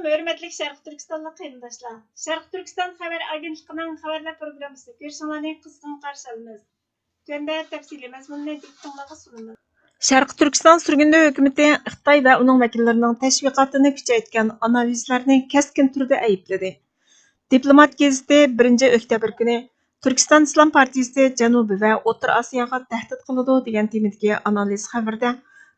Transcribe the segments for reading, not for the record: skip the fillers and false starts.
Hürmetlik Şərq Türkistanlı qeyindaşlar. Şərq Türkistan xəbər agentliğinin xəbərlər proqramısı görüşünü qızğın qarşı alırıq. Töndə təfsili məzmununu diqqətinizə sunulur. Şərq Türkistan sürgündü hökuməti Xitay və onun vəkillərinin təşviqatını küçəytən analizlərini kəskin türdə ayıpladı. Diplomat gazeti 1 oktyabr günü Türkistan İslam Partiyası Cənubi və O'rta Asiyaga təhdid qıldı degan temadagi analiz xəbərdə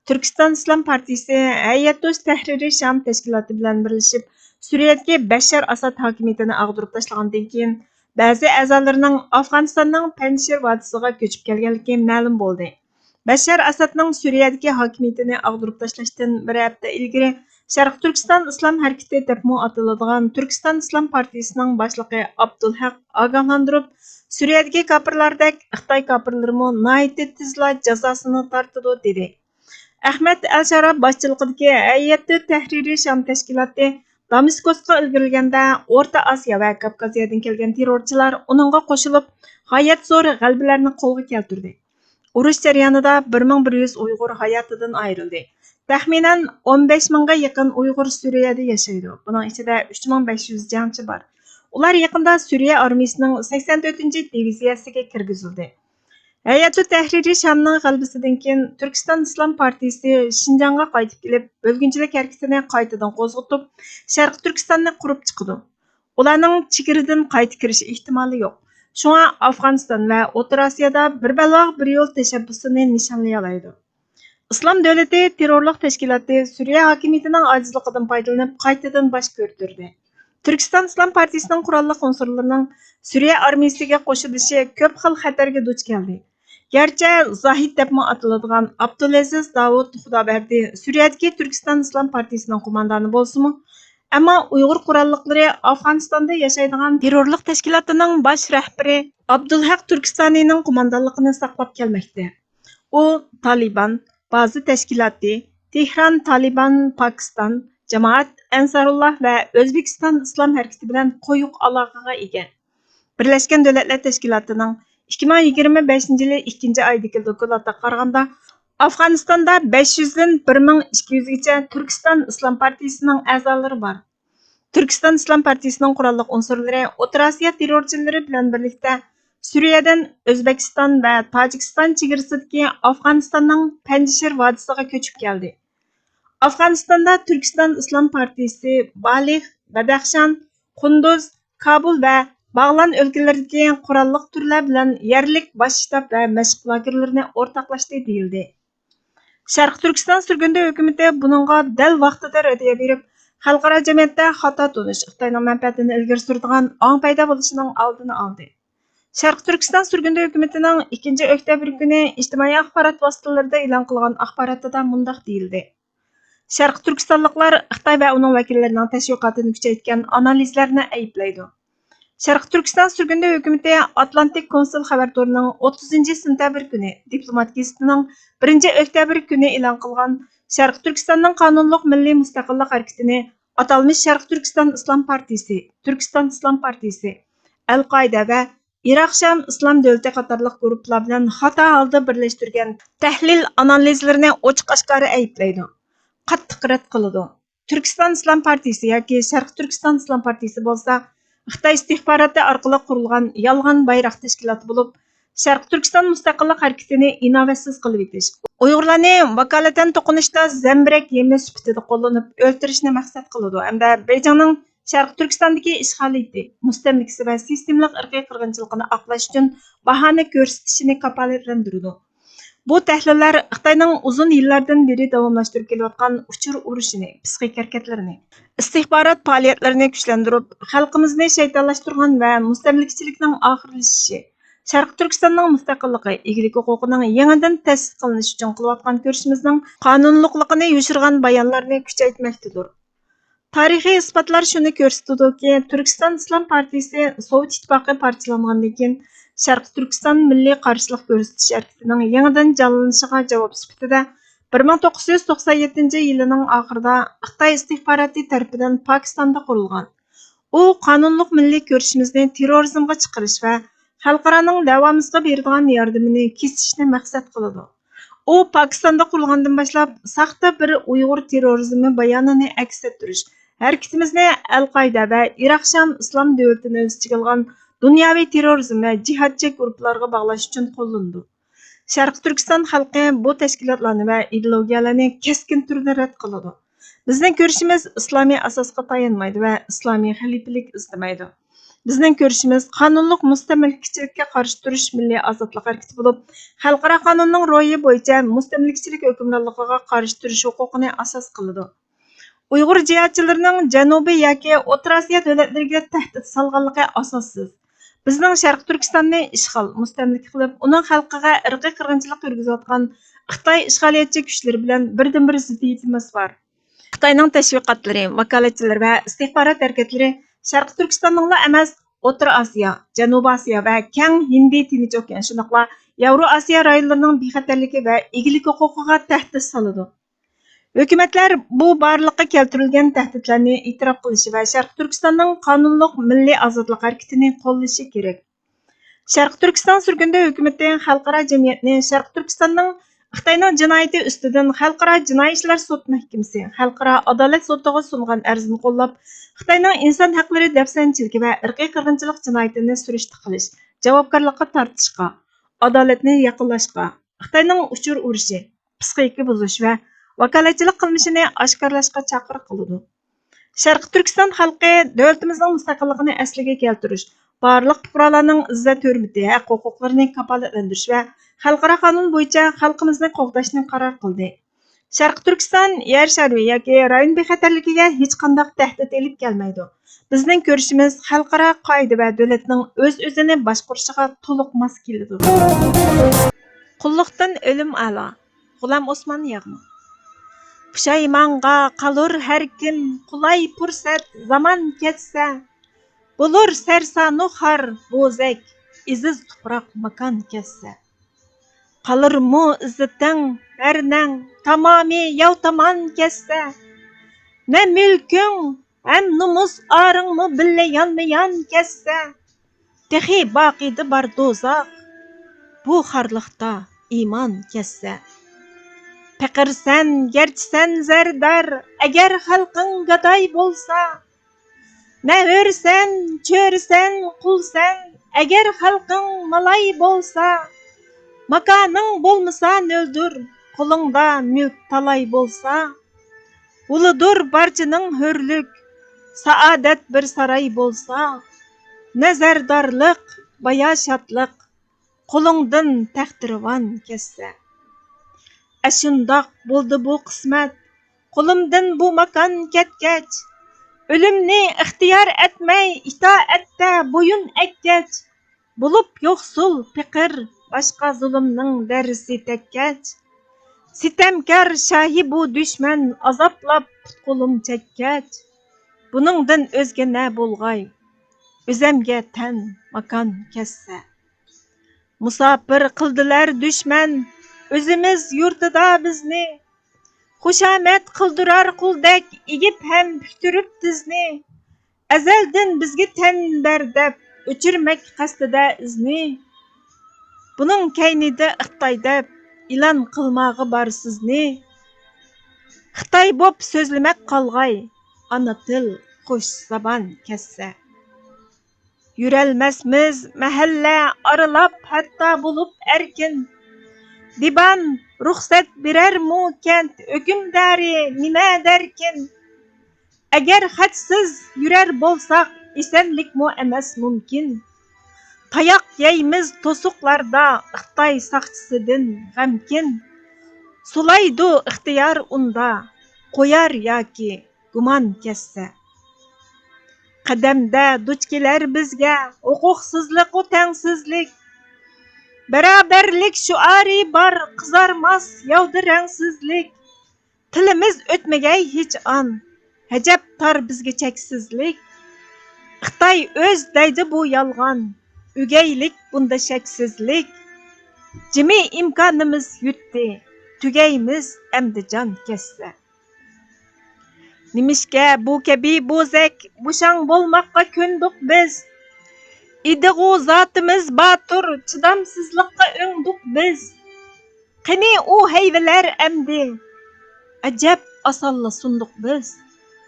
Türkistan İslam Partiyası Hayat-ı Təhriri Şam təşkilatı bilan birləşib Suriyadagi Bashar Asad hakimiyyətini ağdırıb tashlagandan keyin ba'zi a'zolarining Afg'onistonning Panjshir vodiysiga ko'chib kelganligi ma'lum bo'ldi. Bashar Asadning Suriyadagi hakimiyyətini ağdırıb tashlashdan bir hafta ilgari Şərq Türkistan İslam Hareketi debmi atiladigan Türkistan İslam Partiyasining boshlig'i Abdulhaq ogohlantirib, Suriyadagi kafirlardek Xitoy kafirlarimi nihoyatda tezla jazosini tortadi dedi. Ahmed Al-Sharaf boshchiligidagi Hayat-ı Təhriri Şam təşkilatı Damaskosga ilgirilganda O'rta Osiyo va Kavkaziyadan kelgan terrorchilar uningga qo'shilib, g'oyat zo'r g'alabalarni qo'lga keltirdi. Urush jarayonida 1100 Uyg'ur hayotidan ayrildi. Taxminan 15 mingga yaqin Uyg'ur Suriyada yashaydi. Buning ichida 3500 jangchi bor. Ular yaqinda Suriya armiyasining 84-diviziyasiga kirgizildi. Hayat-ı Təhriri Şamning g'alabasidan keyin Türkistan İslam Partiyasi Şinjanga qaytib kelib, bölgünçilik harakatini qaytadan qo'zg'atib, Sharq Turkistonni qurib chiqdi. Ularning chegaradan qaytib kirish ehtimoli yo'q. Shunga Afg'oniston va O'rta Osiyoda bir balog' bir yo'l tashabbusini nishonlay oladi. Islom davlati terrorlik tashkiloti Suriya hokimiyatining ojizligidan foydalanib qaytadan bosh ko'tardi. Türkistan İslam Partiyasining qurolli unsurlarining Suriya armiyasiga qo'shilishi ko'p xil xatarga duch keldi. Gerçi Zahid debmi atiladigan Abdulaziz Davud Xudoberdi Suriyadagi Türkistan İslam Partiyasining qo'mondoni bo'lsa-mu, ammo Uyg'ur qurolliqlari Afg'onistonda yashaydigan terrorlik tashkilotining bosh rahbari Abdulhaq Turkistonining qo'mondonligini saqlab kelmoqda. U Taliban, ba'zi tashkiloti, Tehron Taliban Pakistan, Jamoat Ansarullah va O'zbekiston Islom harakati bilan qo'yiq aloqaga ega. Birlashgan Davlatlar Tashkilotining 2025-yili 2-oydagi dokladga qaraganda Afg'onistonda 500 dan 1200 gacha Turkiston Islom Partiyasining a'zolari bor. Turkiston Islom Partiyasining qurolli unsurlari O'rta Osiyo terrorchilari bilan birlikda Suriyadan O'zbekiston va Tojikiston chegarasidagi Afg'onistonning Panjshir vodiysiga ko'chib keldi. Afg'onistonda Turkiston Islom Partiyasi Balix, Badaxshan, Qunduz, Kabul va Bağlan өлkələrdəki qurolliq turlar bilan yerlik bosh shtab va mashq lagerlarini o'rtoqlashdi deyildi. Sharq Turkiston sürgündü hökuməti buningga dal vaqtida radiya berib, xalqaro jamiyatda xato tunish, Xitoyning manfaatini ilgari suradigan ong paydo bo'lishining oldini oldi. Sharq Turkiston sürgündü hökumatining 2 oktyabr kuni ijtimoiy axborot vositalarida e'lon qilgan axborotida mundaq deyildi. Sharq Turkistonliklar Xitoy va uning vakillarining tashviqotini kuchaytgan analizlarni ayblaydi. Şərq Türkistan sürgündü hökuməti Atlantik Konsul xəbər toruning 30 sentabr kuni Diplomat gazetining 1 oktyabr kuni e'lon qilgan Şərq Türkistanning qonunliq milliy mustaqillik harakatini atalmış Şərq Türkistan İslam Partiyasi, Türkistan İslam Partiyasi, Al-Qoida va Iroq Sham Islom davlati qatorliq guruhlar bilan xato holda birlashtirgan tahlil analizlarini ochiq-oshkora ayblaydi. Qattiq rad qiladi. Türkistan İslam Partiyasi yoki Şərq Türkistan İslam Partiyasi bo'lsa Xitoy istihbaroti orqali qurilgan yolg'on bayroq tashkiloti bo'lib, Sharq Turkiston mustaqillik harakatini inovatsiz qilib etish, Uyg'urlarni vakolatan to'qinishda zambirak yemi sifatida qo'llanib o'ltirishni maqsad qiladi hamda Beijingning Sharq Turkistondagi ishg'oliyati, mustamlikasi va sistemlik irqiy qirg'inchiligini oqlash uchun bahona ko'rsatishini kafolatlantiradi. Bu tahlillar Xitoyning uzun yillardan beri davomlashtirib kelayotgan uchur urushini, psixik harakatlarini, istihbarat faoliyatlarini kuchlantirib, xalqimizni shaytonlashtirgan va mustamlikachilikning oxirlashishi, Sharq Turkistonning mustaqilligi, egalik huquqining yangidan ta'sis qilinishi uchun qilayotgan kurashimizning qonunliqligini yushirgan bayonlarni kuchaytmoqdadir. Tarixiy isbotlar shuni ko'rsatadiki, Turkiston Islom Partiyasi Sovet ittifoqi parchalangandan keyin Sharq Turkiston milliy qarshilik ko'rsatish harakatining yangidan jonlanishiga javob sifatida 1997-yilining oxirida Xitoy istihboroti tarafidan Pokistonda qurilgan. U qonunliq milliy ko'rishimizni terrorizmga chiqarish va xalqaroning davomizga beradigan yordamini kesishni maqsad qiladi. U Pokistonda qurilgandan boshlab saxta bir Uyg'ur terrorizmi bayonini aks ettirish harakatimizni Al-Qoida va Iroq Sham islom davlatini o'z ichiga olgan dunyoviy terrorizm va jihodchi guruhlarga bog'lash uchun qo'llandi. Sharq Turkiston xalqi bu tashkilotlarni va ideologiyalarni keskin turda rad qiladi. Bizning ko'rishimiz islomiy asosga tayanmaydi va islomiy xalifalik istamaydi. Bizning ko'rishimiz qonunliq mustamlikachilikka qarshi turish milliy ozodlik harakati bo'lib, xalqaro qonunning ro'yi bo'yicha mustamlikachilik hukmronligiga qarshi turish huquqini asos qiladi. Uyg'ur jihatchilarining Janubiy yoki O'rta Osiyo davlatlariga tahdid solganligi asossiz. Bizning Sharq Turkistonni ishg'ol, mustamlika qilib, uning xalqiga irqiy qirg'inchilik yurgizayotgan Xitoy ishg'oliyatchi kuchlari bilan birdan-bir ziddiyatimiz bor. Xitoyning tashviqotlari, vakolatchilari va istixborot harakatlari Sharq Turkistonning emas, O'rta Osiyo, Janubiy Osiyo va keng Hindiy Tinch okean shundoqla Yevro Osiyo rayonlarining bexatarligi va egilik huquqiga tahdid soladi. Hukumatlar bu barliqqa keltirilgan tahdidlarni e'tirof qilishi va Sharq Turkistonning qonunliq milliy ozodlik harakatini qo'llashi kerak. Sharq Turkiston surgunda hukumati xalqaro jamiyatni Sharq Turkistonning Xitoyning jinoyati ustidan Xalqaro jinoiy ishlar sud mahkamasi, Xalqaro adolat sudiga sungan arzini qo'llab, Xitoyning inson haqlari dafsanchiligi va irqiy qirg'inchilik jinoyatini surishti qilish, javobgarlikka tortishga, adolatni yaqinlashga, Xitoyning uchur urishi, psixika buzish va vakolatchilik qilmishini oshkorlashga chaqiriq qiladi. Sharq Turkiston xalqi davlatimizning mustaqilligini asliga keltirish, barliq fuqarolarning izzat hurmati, haq-huquqlarini kafolatlantirish va xalqaro qonun bo'yicha xalqimizni qo'g'dashni qaror qildi. Sharq Turkiston yer shari yoki rayon bexatarligiga hech qanday tahdid elib kelmaydi. Bizning ko'rishimiz xalqaro qoida va davlatning o'z-o'zini boshqarishiga to'liq mos keladi. Qulluqdan o'lim a'lo. G'ulom Osmon Yag'mo. Pushaymonga qalur har kim, qulay fursat zamon ketsa, bo'lur sarsonu xor bo'zak, iziz tuproq makon ketsa. Qalurmu izziting, barnang tamomiy yov tomon ketsa, ne mulking ham numus oringmi billa yonma-yon ketsa, texi boqiydi bor do'zax, bu xorliqda iymon ketsa. Paqirsan, gerchisan zardar, agar xalqing gadoy bo'lsa, ne o'rsan, cho'rsan, qulsan, agar xalqing malay bo'lsa, makaning bo'lmasa o'ldir, qo'lingda mulk talay bo'lsa, uludur barchaning hurlik, saodat bir saroy bo'lsa, nazardarlik, baya shodlik, qo'lingdan taxtirvan ketsa. Ashundoq bo'ldi bu qismat, qo'limdan bu makon ketgach, o'limni ixtiyor etmay itoatda bo'yin ekkach, bo'lib yo'qsul piqir boshqa zulmning darisi tekkach, sitamkor shohi bu dushman azoblab qo'lim chekkach, buningdan o'zga na bo'lg'ay, o'zamga tan makon ketsa. Musofir qildilar dushman o'zimiz yurtida bizni, xushomat qildirar quldek egib ham puktirib tizni, azaldan bizga tan berdab o'chirmak qasdida izni, buning kaynida Xitoy deb e'lon qilmog'i bor sizni, Xitoy bo'p so'zlamak qolg'ay, ona til qo'sh zabon ketsa. Yurolmasmiz mahalla aralab hatto bo'lib erkin, diban ruxsat berarmu kent hukmdori nima derkin, agar hadsiz yurar bo'lsaq esanlikmu emas mumkin, tayoq yeymiz to'siqlarda Xitoy soqchisidan g'amkin, sulaydu ixtiyor unda qo'yar yoki gumon ketsa. Qadamda duch kelar bizga huquqsizlik va tengsizlik, barobarlik shuari bor qizarmas yovdi rangsizlik, tilimiz o'tmagay hech on, hajab tor bizga cheksizlik, Xitoy o'z deydi bu yolg'on, o'gaylik bunda shaksizlik, jimi imkonimiz yutdi, tugaymiz endi jon ketsa. Nimishga bu kabi bo'zak bo'shang bo'lmoqqa ko'ndik biz, idig'u zotimiz botur chidamsizlikqa o'ngdik biz, qani u hayvalar amdi ajab osonla sundiq biz,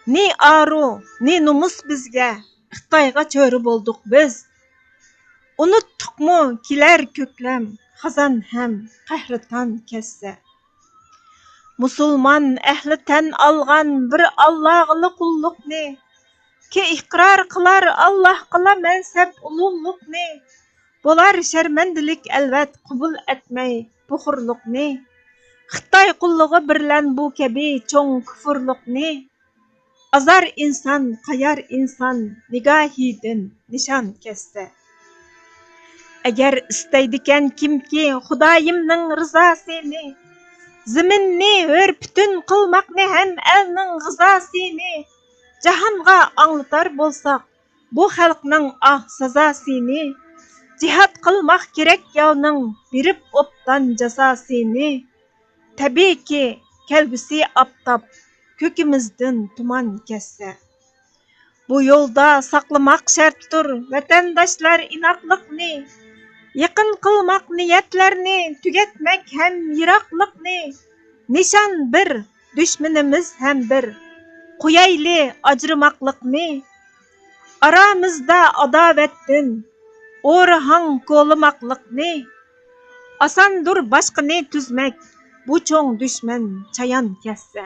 Ne aru, ne numus bizga, Xitoyga cho'ri bo'ldik biz. Unutdukmu kelar ko'klam, xazon ham qahraton kessa. Musulmon ahli tan olgan bir Allohga qulluqni, ki iqror qilar Alloh qila mansab ulug'liqni. Bo'lar sharmandilik albat qabul etmay bu hurliqni. Xitoy qullug'i birlan bu kabi cho'ng kufurliqni. Azar inson, qayar inson, nigohidan nishon kessa. Agar istaydikan kimki Xudoyimning rizosini, zaminni hur butun qilmoqni ham elning g'izosini, jahonga anglatar bo'lsak bu xalqning sazosini, jihad qilmoq kerak yovning berib o'pdan jazosini. Tabiiyki kelgusi oftob ko'kimizdan tuman kessa. Bu yo'lda saqlamoq shartdir vatandoshlar inoqliqni, yaqin qilmoq niyatlarni, tugatmak ham yiroqliqni. Nishon bir, dushmanimiz ham bir, qo'yayli ajrimaqliqni. Aramizda adovatdan o'rahang ko'limaqliqni. Osondir boshqani tuzmak, bu cho'ng dushman chayon kessa.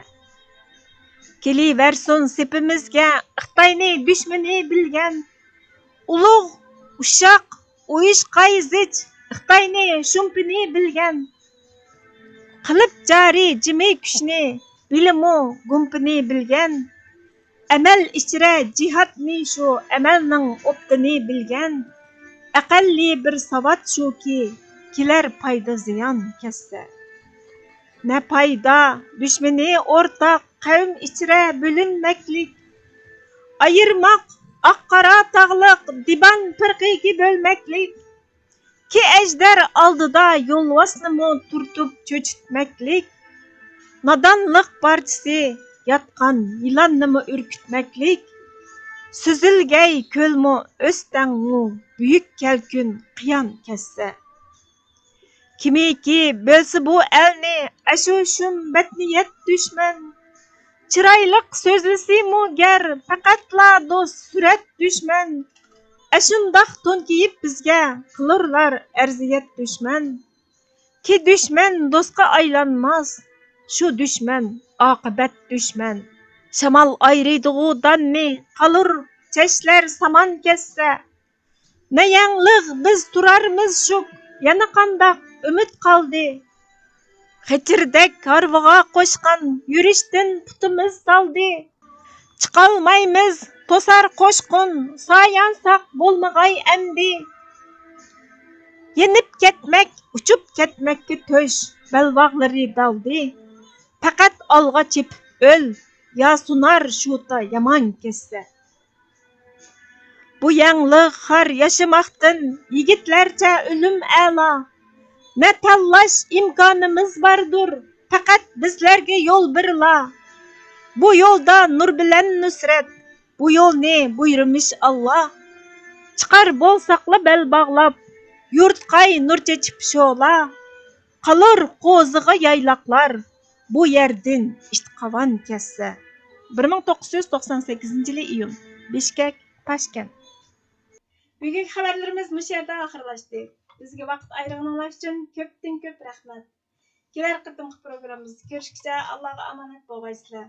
Keliversin sepimizga Xitoyni dushmani bilgan, ulug' ushoq uyish qayzich Xitoyni shumpini bilgan. Qilib jari jimi kuchni, bilimu gumpini bilgan. Amal ichra jihatni shu amalning o'ptini bilgan. Aqalli bir savat shuki, kelar foyda ziyon kessa. Ne payda düşmeni ortak qavm ichra bo'linmaklik, ayirmoq oq-qora tog'liq diban firqiga bo'lmaklik, ki ajdar oldida yo'lvosnimi turtib cho'chitmaklik, nodonlik parchasi yotgan yilonnimi urkitmaklik, suzilgay ko'lmi o'stangmu buyuk kelkun qiyon kessa. Kimiki bo'lsa bu elni ashu shum batniyat dushman, chiroyliq so'zlasimu gar faqatla do'st surat dushman. Ashundoq to'nkiyib bizga qilurlar arziyat dushman, ki dushman do'stga aylanmas, shu dushman oqibat dushman. Shamol ayriydigu donni, qalur chashlar samon kessa. Ne yangliq biz turarmiz shuk, yana qandoq umid qoldi. G'ichirdek harviga qo'shgan yurishdan putimiz soldi. Chiqolmaymiz to'sar qo'shqin, soyansoq bo'lmag'ay endi. Yenib ketmak, uchib ketmakka to'sh balvoqlari daldi. Faqat olg'a chepib o'l, yo sunar shuta yomon kessa. Bu yangliq har yashamoqdan yigitlarcha o'lim a'lo. Ne tanlash imkonimiz vardır, faqat bizlarga yo'l birla. Bu yo'lda nur bilan nusrat, bu yo'lni buyurmish Alloh. Chiqar bo'lsaqla bel bog'lab, yurtqay nur chechib sho'la. Qalur qo'ziga yayloqlar, bu yerdan ishtiqavon kessa. 1998 iyun, Bishkek, Toshkent. Bugungi xabarlarimiz bu yerda oxirlashdi. Bizga vaqt ayirganingiz uchun ko'pdan ko'p rahmat. Kelar qitimqi programmamizda ko'rishguncha Allohga omonat bo'lgaysizlar.